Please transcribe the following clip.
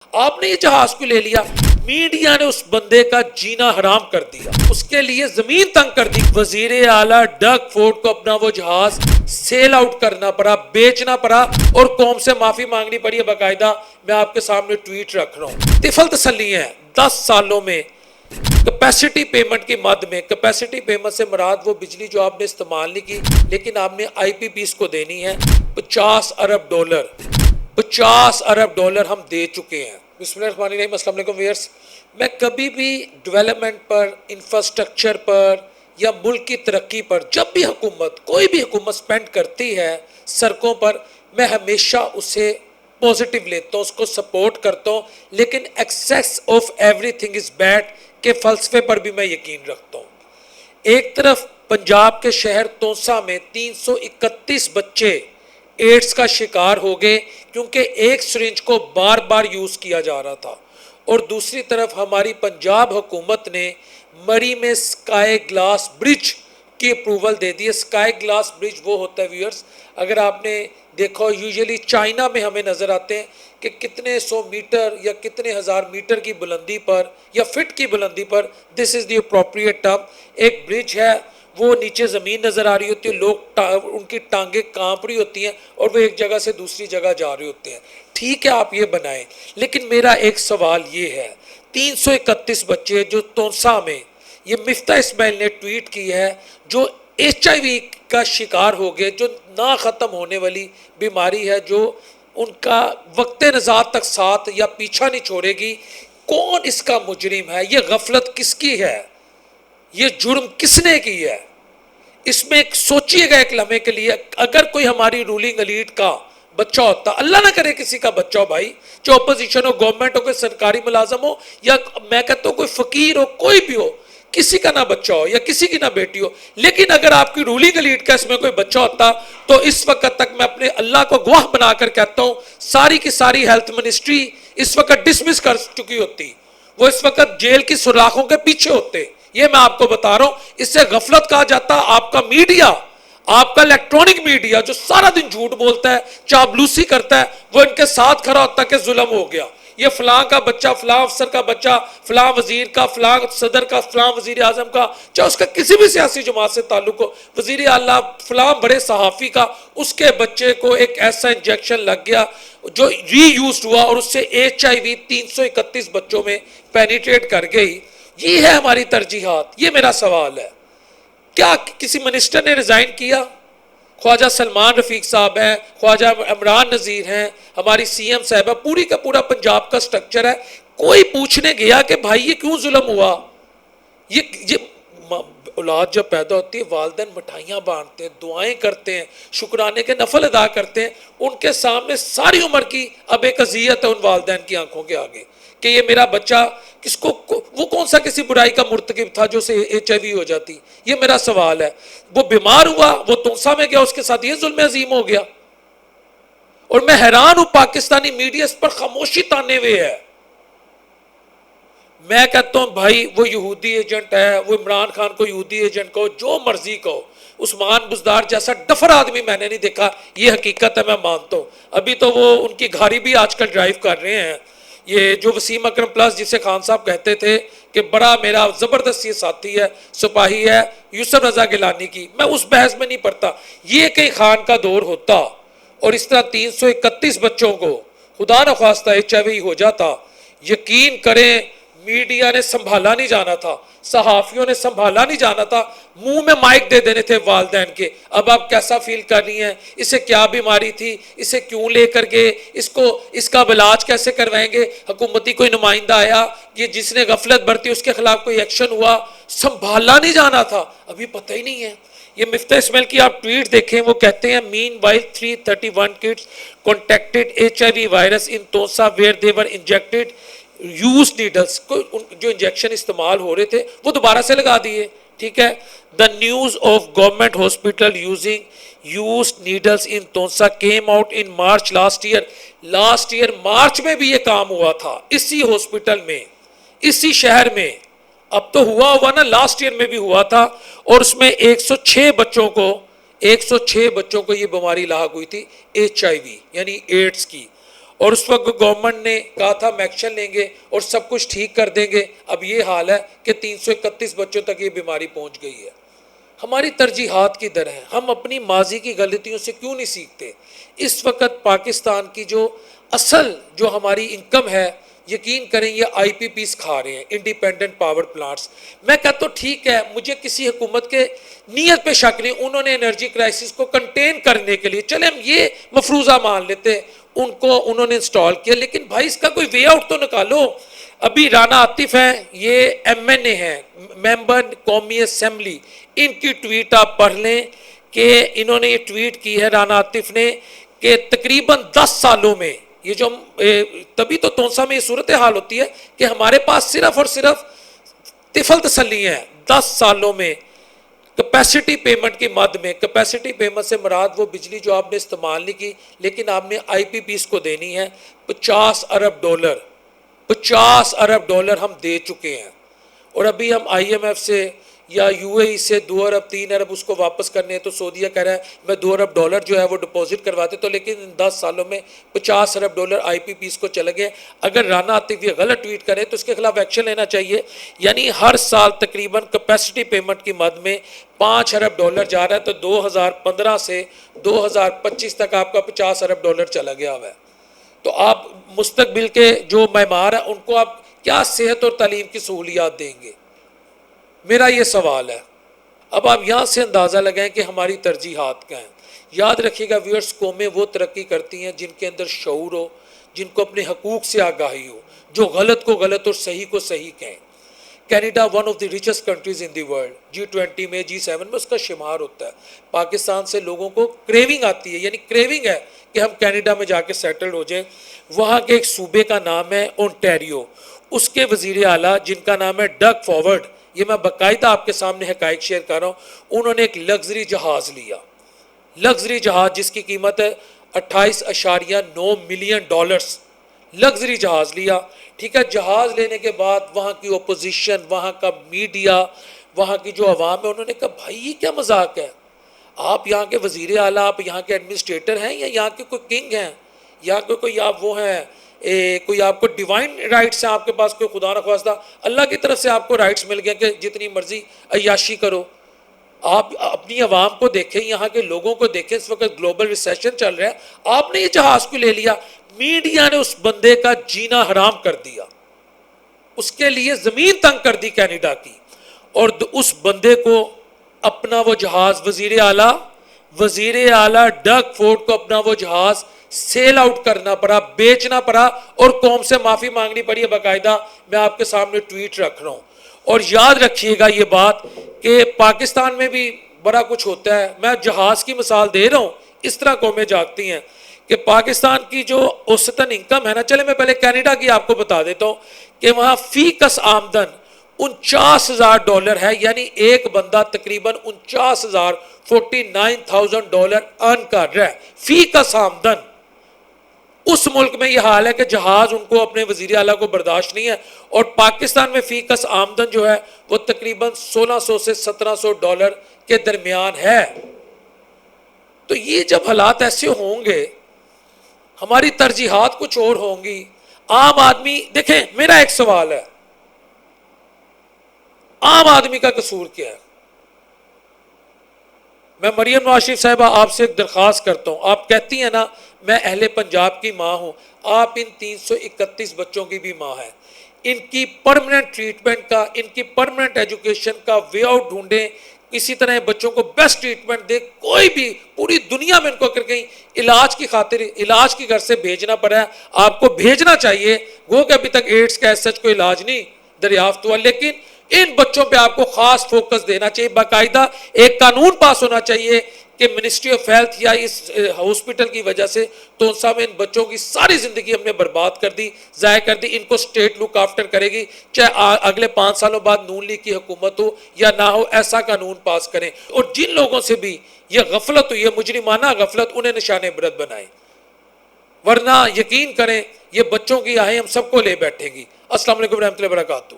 آپ نے یہ جہاز کو لے لیا، میڈیا نے اس بندے کا جینا حرام کر دیا، اس کے لیے زمین تنگ کر دی۔ وزیر اعلیٰ ڈگ فورڈ کو اپنا وہ جہاز سیل آؤٹ کرنا پڑا، بیچنا پڑا، اور قوم سے معافی مانگنی پڑی۔ باقاعدہ میں آپ کے سامنے ٹویٹ رکھ رہا ہوں۔ طفل تسلی ہیں 10 سالوں میں کیپیسٹی پیمنٹ کی مد میں۔ کیپیسٹی پیمنٹ سے مراد وہ بجلی جو آپ نے استعمال نہیں کی لیکن آپ نے آئی پی پیز کو دینی ہے، $50 ارب، $50 ارب ہم دے چکے ہیں۔ بسم اللہ الرحمن الرحیم۔ السلام علیکم ویئرس۔ میں کبھی بھی ڈیولپمنٹ پر، انفراسٹرکچر پر یا ملک کی ترقی پر جب بھی حکومت، کوئی بھی حکومت سپینڈ کرتی ہے سڑکوں پر، میں ہمیشہ اسے پوزیٹیو لیتا ہوں، اس کو سپورٹ کرتا ہوں، لیکن access of every thing is bad کے فلسفے پر بھی میں یقین رکھتا ہوں۔ ایک طرف پنجاب کے شہر تونسا میں 331 بچے ایڈز کا شکار ہو گئے کیونکہ ایک سرنج کو بار بار یوز کیا جا رہا تھا، اور دوسری طرف ہماری پنجاب حکومت نے مری میں سکائی گلاس برج کی اپروول دے دی ہے۔ سکائی گلاس برج وہ ہوتا ہے ویورز، اگر آپ نے دیکھو یوزلی چائنا میں ہمیں نظر آتے ہیں کہ کتنے 100 میٹر یا کتنے ہزار میٹر کی بلندی پر یا فٹ کی بلندی پر، دس از دی اپروپریٹ ٹرم، ایک برج ہے، وہ نیچے زمین نظر آ رہی ہوتی ہے، لوگ ان کی ٹانگیں کانپ رہی ہوتی ہیں اور وہ ایک جگہ سے دوسری جگہ جا رہے ہوتے ہیں۔ ٹھیک ہے آپ یہ بنائیں، لیکن میرا ایک سوال یہ ہے، 331 بچے جو تونسا میں، یہ مفتاح اسماعیل نے ٹویٹ کی ہے، جو HIV کا شکار ہو گئے، جو نہ ختم ہونے والی بیماری ہے، جو ان کا وقت نزاعت تک ساتھ یا پیچھا نہیں چھوڑے گی، کون اس کا مجرم ہے؟ یہ غفلت کس کی ہے؟ یہ جرم کس نے کی ہے؟ اس میں سوچئے گا ایک لمحے کے لیے، اگر کوئی ہماری رولنگ ایلیٹ کا بچہ ہوتا، اللہ نہ کرے کسی کا بچہ ہو بھائی، جو اپوزیشن ہو، گورنمنٹ ہو، کوئی سرکاری ملازم ہو، یا میں کہتا ہوں کوئی فقیر ہو، کوئی بھی ہو، کسی کا نہ بچہ ہو یا کسی کی نہ بیٹی ہو، لیکن اگر آپ کی رولنگ ایلیٹ کا اس میں کوئی بچہ ہوتا تو اس وقت تک میں اپنے اللہ کو گواہ بنا کر کہتا ہوں ساری کی ساری ہیلتھ منسٹری اس وقت ڈسمس کر چکی ہوتی، وہ اس وقت جیل کی سوراخوں کے پیچھے ہوتے۔ یہ میں آپ کو بتا رہا ہوں، اس سے غفلت کہا جاتا آپ کا میڈیا، آپ کا الیکٹرونک میڈیا جو سارا دن جھوٹ بولتا ہے، چاپلوسی کرتا ہے، وہ ان کے ساتھ کھڑا ہوتا ہے کہ ظلم ہو گیا، یہ فلاں کا بچہ، فلاں افسر کا بچہ، فلاں وزیر کا، فلاں صدر کا، فلاں وزیر اعظم کا، چاہے اس کا کسی بھی سیاسی جماعت سے تعلق ہو، وزیر اعلیٰ، فلاں بڑے صحافی کا، اس کے بچے کو ایک ایسا انجیکشن لگ گیا جو ری یوزڈ ہوا اور اس سے HIV 331 بچوں میں پینیٹریٹ کر گئی۔ یہ ہے ہماری ترجیحات۔ یہ میرا سوال ہے، کیا کسی منسٹر نے ریزائن کیا؟ خواجہ سلمان رفیق صاحب ہیں، خواجہ عمران نذیر ہیں، ہماری CM صاحبہ، پوری کا پورا پنجاب کا سٹرکچر ہے، کوئی پوچھنے گیا کہ بھائی یہ کیوں ظلم ہوا؟ یہ اولاد جب پیدا ہوتی ہے، والدین مٹھائیاں بانٹتے ہیں، دعائیں کرتے ہیں، شکرانے کے نفل ادا کرتے ہیں، ان کے سامنے ساری عمر کی اب ایک اذیت ہے ان والدین کی آنکھوں کے آگے کہ یہ میرا بچہ کس کو، وہ کون سا کسی برائی کا مرتکب تھا جو اسے HIV ہو جاتی؟ یہ میرا سوال ہے۔ وہ بیمار ہوا، وہ تونسا میں گیا، اس کے ساتھ یہ ظلم عظیم ہو گیا، اور میں حیران ہوں پاکستانی میڈیا اس پر خاموشی تانے ہوئے ہے۔ میں کہتا ہوں بھائی وہ یہودی ایجنٹ ہے، وہ عمران خان کو یہودی ایجنٹ کہو، جو مرضی کہو، عثمان بزدار جیسا ڈفر آدمی میں نے نہیں دیکھا، یہ حقیقت ہے، میں مانتا ہوں۔ ابھی تو وہ ان کی گھاڑی بھی آج کل ڈرائیو کر رہے ہیں، یہ جو وسیم اکرم پلس جسے خان صاحب کہتے تھے کہ بڑا میرا زبردست یہ ساتھی ہے، سپاہی ہے، یوسف رضا گیلانی کی، میں اس بحث میں نہیں پڑتا۔ یہ کئی خان کا دور ہوتا اور اس طرح 331 بچوں کو خدا نخواستہ HIV ہو جاتا، یقین کریں میڈیا نے سنبھالا نہیں جانا تھا، صحافیوں نے سنبھالا نہیں جانا تھا، منہ میں مائک دے دینے تھے والدین کے، اب آپ کیسا فیل کر رہی ہیں، اسے کیا بیماری تھی، اسے کیوں لے کر گئے، اس کا علاج کیسے کروائیں گے، حکومتی کوئی نمائندہ آیا، یہ جس نے غفلت برتی اس کے خلاف کوئی ایکشن ہوا، سنبھالا نہیں جانا تھا، ابھی پتہ ہی نہیں ہے۔ یہ مفتاح اسماعیل کی آپ ٹویٹ دیکھیں، وہ کہتے ہیں مین while 331 kids contacted HIV virus in Tosa where they were injected use needles, جو انجیکشن استعمال ہو رہے تھے وہ دوبارہ سے لگا دیے، ٹھیک ہے۔ The news of government hospital using used needles in Taunsa came out in March last year March میں بھی یہ کام ہوا تھا، اسی ہاسپٹل میں، اسی شہر میں، اب تو ہوا نا، لاسٹ ایئر میں بھی ہوا تھا، اور اس میں 106 بچوں کو یہ بیماری لاحق ہوئی تھی، HIV یعنی ایڈز کی، اور اس وقت گورنمنٹ نے کہا تھا ہم ایکشن لیں گے اور سب کچھ ٹھیک کر دیں گے. اب یہ حال ہے کہ 331 بچوں تک یہ بیماری پہنچ گئی ہے. ہماری ترجیحات کدھر ہیں؟ ہم اپنی ماضی کی غلطیوں سے کیوں نہیں سیکھتے؟ اس وقت پاکستان کی جو اصل جو ہماری انکم ہے، یقین کریں یہ آئی پی پیز کھا رہے ہیں، انڈیپینڈنٹ پاور پلانٹس. میں کہتا ہوں ٹھیک ہے، مجھے کسی حکومت کے نیت پہ شک نہیں، انہوں نے انرجی کرائسس کو کنٹین کرنے کے لیے چلے ہم یہ مفروضہ مان لیتے ان کو انہوں نے انسٹال کیا، لیکن بھائی اس کا کوئی وے آؤٹ تو نکالو. ابھی رانا عاطف ہیں، یہ ایم این اے ہیں، ممبر قومی اسمبلی، ان کی ٹویٹ آپ پڑھ لیں کہ انہوں نے یہ ٹویٹ کی ہے رانا عاطف نے کہ تقریباً 10 سالوں میں یہ جو تبھی تو تونسا میں یہ صورتحال ہوتی ہے کہ ہمارے پاس صرف اور صرف طفل تسلی ہیں. 10 سالوں میں کیپیسٹی پیمنٹ کی مد میں، کیپیسٹی پیمنٹ سے مراد وہ بجلی جو آپ نے استعمال نہیں کی لیکن آپ نے آئی پی پیز کو دینی ہے، 50 ارب ڈالر 50 ارب ڈالر ہم دے چکے ہیں. اور ابھی ہم آئی ایم ایف سے یا یو اے ای سے 2 ارب 3 ارب اس کو واپس کرنے ہیں، تو سعودیہ کہہ رہا ہے میں 2 ارب ڈالر جو ہے وہ ڈپازٹ کرواتے، تو لیکن ان 10 سالوں میں 50 ارب ڈالر آئی پی پیز کو چلے گئے. اگر رانا عاطف یہ غلط ٹویٹ کرے تو اس کے خلاف ایکشن لینا چاہیے. یعنی ہر سال تقریباً کیپیسٹی پیمنٹ کی مد میں 5 ارب ڈالر جا رہا ہے، تو 2015 سے 2025 تک آپ کا 50 ارب ڈالر چلا گیا ہوا ہے. تو آپ مستقبل کے جو معمار ہیں ان کو آپ کیا صحت اور تعلیم کی سہولیات دیں گے؟ میرا یہ سوال ہے. اب آپ یہاں سے اندازہ لگائیں کہ ہماری ترجیحات کیا ہیں. یاد رکھیے گا ویورز، قومیں وہ ترقی کرتی ہیں جن کے اندر شعور ہو، جن کو اپنے حقوق سے آگاہی ہو، جو غلط کو غلط اور صحیح کو صحیح کہیں. Canada one of the richest countries in the world, G20 میں G7 میں اس کا شمار ہوتا ہے. پاکستان سے لوگوں کو کریونگ آتی ہے، یعنی کریونگ ہے کہ ہم کینیڈا میں جا کے سیٹلڈ ہو جائیں. وہاں کے ایک صوبے کا نام ہے اونٹیریو، اس کے وزیر اعلیٰ جن کا نام ہے ڈگ فارورڈ، یہ میں باقاعدہ آپ کے سامنے حقائق شیئر کر رہا ہوں، انہوں نے ایک لگژری جہاز لیا، لگژری جہاز جس کی قیمت ہے 28.9 ملین ڈالرز. لگژری جہاز لیا، ٹھیک ہے. جہاز لینے کے بعد وہاں کی اپوزیشن، وہاں کا میڈیا، وہاں کی جو عوام ہے، انہوں نے کہا بھائی یہ کیا مذاق ہے؟ آپ یہاں کے وزیر اعلیٰ، آپ یہاں کے ایڈمنسٹریٹر ہیں یا یہاں کے کوئی کنگ ہیں یا کوئی آپ وہ ہیں، کوئی آپ کو ڈیوائن رائٹس ہیں آپ کے پاس، کوئی خدا نخواستہ اللہ کی طرف سے آپ کو رائٹس مل گئے کہ جتنی مرضی عیاشی کرو؟ آپ اپنی عوام کو دیکھیں، یہاں کے لوگوں کو دیکھیں. اس وقت گلوبل ریسیشن چل رہا ہے، آپ نے یہ جہاز کو لے لیا. میڈیا نے اس بندے کا جینا حرام کر دیا، اس کے لیے زمین تنگ کر دی کینیڈا کی. اور اس بندے کو اپنا وہ جہاز وزیر اعلیٰ ڈگ فورڈ کو اپنا وہ جہاز سیل آؤٹ کرنا پڑا، بیچنا پڑا، اور قوم سے معافی مانگنی پڑی ہے. باقاعدہ میں آپ کے سامنے ٹویٹ رکھ رہا ہوں. اور یاد رکھیے گا یہ بات کہ پاکستان میں بھی بڑا کچھ ہوتا ہے. میں جہاز کی مثال دے رہا ہوں، اس طرح قومیں جاگتی ہیں کہ پاکستان کی جو اوسطاً انکم ہے نا، چلے میں پہلے کینیڈا کی آپ کو بتا دیتا ہوں کہ وہاں فی کس آمدن 49,000 ڈالر ہے. یعنی ایک بندہ تقریباً 49,000 ڈالر ارن کر رہا ہے فی کس آمدن. اس ملک میں یہ حال ہے کہ جہاز ان کو اپنے وزیر اعلیٰ کو برداشت نہیں ہے، اور پاکستان میں فی کس آمدن جو ہے وہ تقریباً 1600 سے 1700 ڈالر کے درمیان ہے. تو یہ جب حالات ایسے ہوں گے، ہماری ترجیحات کچھ اور ہوں گی. عام آدمی دیکھیں، میرا ایک سوال ہے، عام آدمی کا قصور کیا ہے؟ میں مریم نواز شریف صاحبہ آپ سے ایک درخواست کرتا ہوں. آپ کہتی ہیں نا میں اہل پنجاب کی ماں ہوں، آپ ان 331 بچوں کی بھی ماں ہیں. ان کی پرمننٹ ٹریٹمنٹ کا، ان کی پرمننٹ ایجوکیشن کا وے آؤٹ ڈھونڈیں. اسی طرح بچوں کو بیسٹ ٹریٹمنٹ دے. کوئی بھی پوری دنیا میں ان کو اگر کہیں علاج کی خاطر علاج کی گھر سے بھیجنا پڑا ہے، آپ کو بھیجنا چاہیے. وہ کہ ابھی تک ایڈز کا ایسا کوئی علاج نہیں دریافت ہوا، لیکن ان بچوں پہ آپ کو خاص فوکس دینا چاہیے. باقاعدہ ایک قانون پاس ہونا چاہیے کہ منسٹری آف ہیلتھ یا اس ہاسپٹل کی وجہ سے تونسا میں ان بچوں کی ساری زندگی ہم نے برباد کر دی، ضائع کر دی. ان کو اسٹیٹ لک آفٹر کرے گی، چاہے اگلے 5 سالوں بعد نون لیگ کی حکومت ہو یا نہ ہو. ایسا قانون پاس کریں. اور جن لوگوں سے بھی یہ غفلت ہوئی ہے، مجرمانہ غفلت، انہیں نشان عبرت بنائیں، ورنہ یقین کریں یہ بچوں کی آہیں ہم سب کو لے بیٹھیں گی. السلام علیکم ورحمۃ اللہ وبرکاتہ.